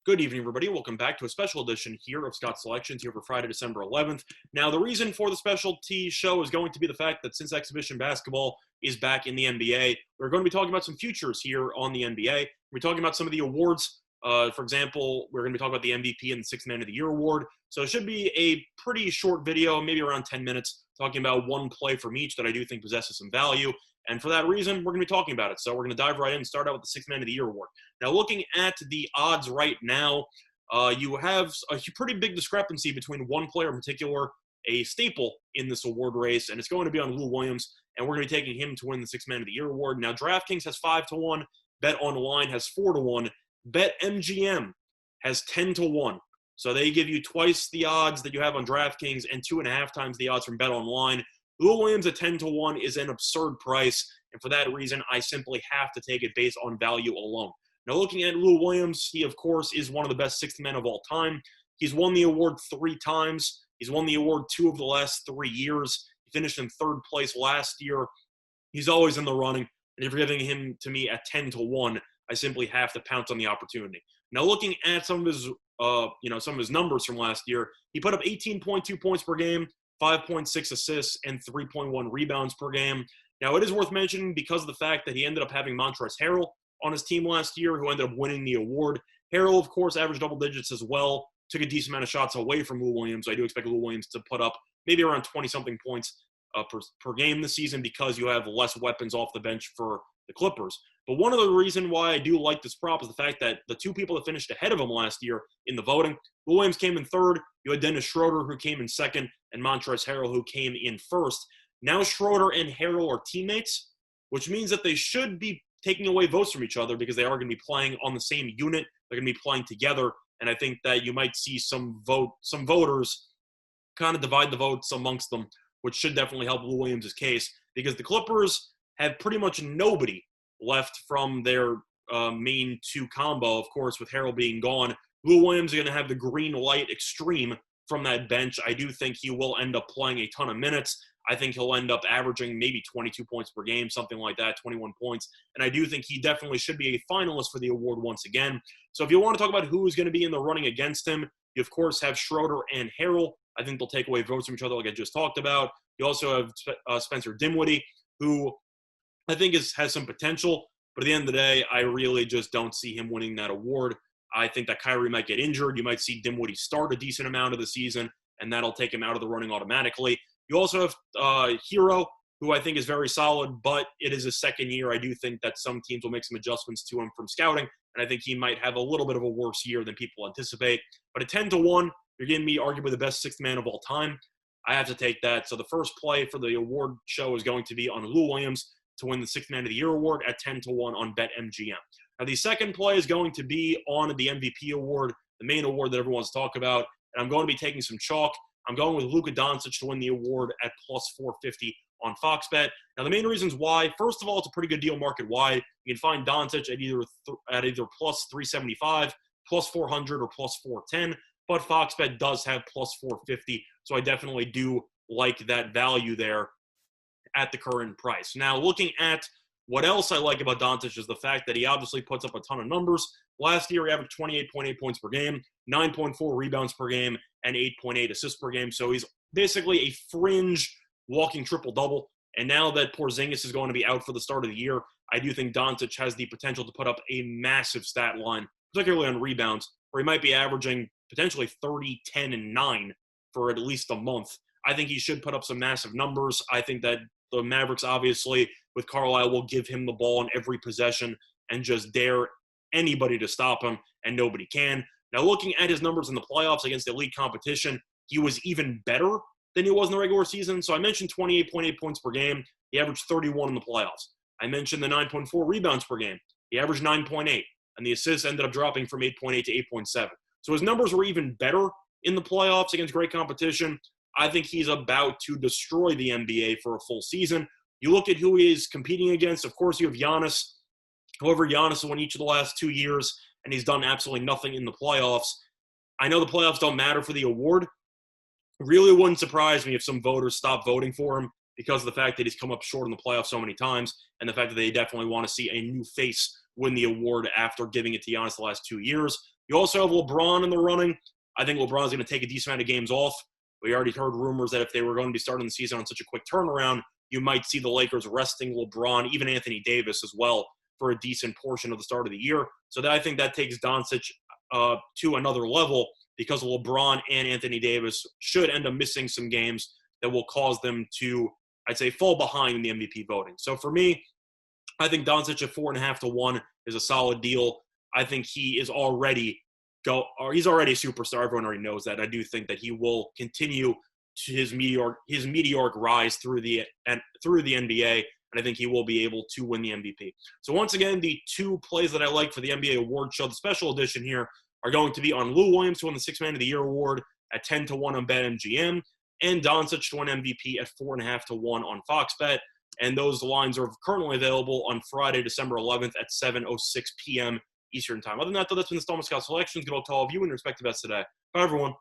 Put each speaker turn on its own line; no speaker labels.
Good evening, everybody. Welcome back to a special edition here of Scott's Selections here for Friday, December 11th. Now, the reason for the specialty show is going to be the fact that since exhibition basketball is back in the NBA, we're going to be talking about some futures here on the NBA. We're talking about some of the awards. For example, we're going to be talking about the MVP and the Sixth Man of the Year award. So it should be a pretty short video, maybe around 10 minutes, talking about one play from each that I do think possesses some value. And for that reason, we're going to be talking about it. So we're going to dive right in and start out with the Sixth Man of the Year award. Now, looking at the odds right now, you have a pretty big discrepancy between one player in particular, a staple in this award race, and it's going to be on Lou Williams, and we're going to be taking him to win the Sixth Man of the Year award. Now, DraftKings has 5-1, BetOnline has 4-1, BetMGM has 10-1. So they give you twice the odds that you have on DraftKings and 2.5 times the odds from BetOnline. Lou Williams at 10-1 is an absurd price, and for that reason, I simply have to take it based on value alone. Now, looking at Lou Williams, he, of course, is one of the best sixth men of all time. He's won the award 3 times. He's won the award 2 of the last 3 years. He finished in 3rd place last year. He's always in the running, and if you're giving him to me at 10-1, I simply have to pounce on the opportunity. Now, looking at some of his numbers from last year, he put up 18.2 points per game, 5.6 assists, and 3.1 rebounds per game. Now, it is worth mentioning because of the fact that he ended up having Montrezl Harrell on his team last year, who ended up winning the award. Harrell, of course, averaged double digits as well, took a decent amount of shots away from Lou Williams. I do expect Lou Williams to put up maybe around 20-something points per game this season because you have less weapons off the bench for the Clippers. But one of the reasons why I do like this prop is the fact that the 2 people that finished ahead of him last year in the voting, Lou Williams came in 3rd, you had Dennis Schroeder, who came in 2nd, and Montrezl Harrell, who came in 1st. Now Schroeder and Harrell are teammates, which means that they should be taking away votes from each other because they are going to be playing on the same unit. They're going to be playing together, and I think that you might see some voters kind of divide the votes amongst them, which should definitely help Lou Williams' case because the Clippers have pretty much nobody left from their main 2 combo, of course, with Harrell being gone. Lou Williams is going to have the green light extreme from that bench. I do think he will end up playing a ton of minutes. I think he'll end up averaging maybe 22 points per game, something like that, 21 points. And I do think he definitely should be a finalist for the award once again. So if you want to talk about who is going to be in the running against him, you, of course, have Schroeder and Harrell. I think they'll take away votes from each other like I just talked about. You also have Spencer Dinwiddie, who I think has some potential. But at the end of the day, I really just don't see him winning that award. I think that Kyrie might get injured. You might see Dinwiddie start a decent amount of the season, and that'll take him out of the running automatically. You also have Hero, who I think is very solid, but it is his 2nd year. I do think that some teams will make some adjustments to him from scouting, and I think he might have a little bit of a worse year than people anticipate. But at 10-1, you're giving me arguably the best sixth man of all time. I have to take that. So the first play for the award show is going to be on Lou Williams to win the Sixth Man of the Year award at 10-1 on BetMGM. Now, the second play is going to be on the MVP award, the main award that everyone wants to talk about, and I'm going to be taking some chalk. I'm going with Luka Doncic to win the award at plus 450 on Fox Bet. Now, the main reasons why, first of all, it's a pretty good deal market-wide. You can find Doncic at either plus 375, plus 400, or plus 410, but Fox Bet does have plus 450, so I definitely do like that value there at the current price. Now, looking at what else I like about Doncic is the fact that he obviously puts up a ton of numbers. Last year, he averaged 28.8 points per game, 9.4 rebounds per game, and 8.8 assists per game. So he's basically a fringe walking triple-double. And now that Porzingis is going to be out for the start of the year, I do think Doncic has the potential to put up a massive stat line, particularly on rebounds, where he might be averaging potentially 30, 10, and 9 for at least a month. I think he should put up some massive numbers. I think that the Mavericks, obviously, with Carlisle, will give him the ball in every possession and just dare anybody to stop him, and nobody can. Now, looking at his numbers in the playoffs against elite competition, he was even better than he was in the regular season. So I mentioned 28.8 points per game. He averaged 31 in the playoffs. I mentioned the 9.4 rebounds per game. He averaged 9.8, and the assists ended up dropping from 8.8 to 8.7. So his numbers were even better in the playoffs against great competition. I think he's about to destroy the NBA for a full season. You look at who he is competing against. Of course, you have Giannis. However, Giannis has won each of the last 2 years, and he's done absolutely nothing in the playoffs. I know the playoffs don't matter for the award. It really wouldn't surprise me if some voters stop voting for him because of the fact that he's come up short in the playoffs so many times and the fact that they definitely want to see a new face win the award after giving it to Giannis the last 2 years. You also have LeBron in the running. I think LeBron's going to take a decent amount of games off. We already heard rumors that if they were going to be starting the season on such a quick turnaround, you might see the Lakers resting LeBron, even Anthony Davis as well, for a decent portion of the start of the year. So I think that takes Doncic to another level because LeBron and Anthony Davis should end up missing some games that will cause them to, I'd say, fall behind in the MVP voting. So for me, I think Doncic at 4.5 to 1 is a solid deal. I think he's already a superstar. Everyone already knows that. I do think that he will continue to his meteoric rise through the NBA, and I think he will be able to win the MVP. So once again, the two plays that I like for the NBA award show, the special edition here, are going to be on Lou Williams to win the Sixth Man of the Year award at 10 to 1 on BetMGM, and Doncic to win MVP at 4.5 to 1 on Fox Bet. And those lines are currently available on Friday, December 11th at 7:06 p.m. Eastern Time. Other than that, though, that's been the Stallman Scott Selections. Good luck to all of you and respective bets today. Bye, everyone.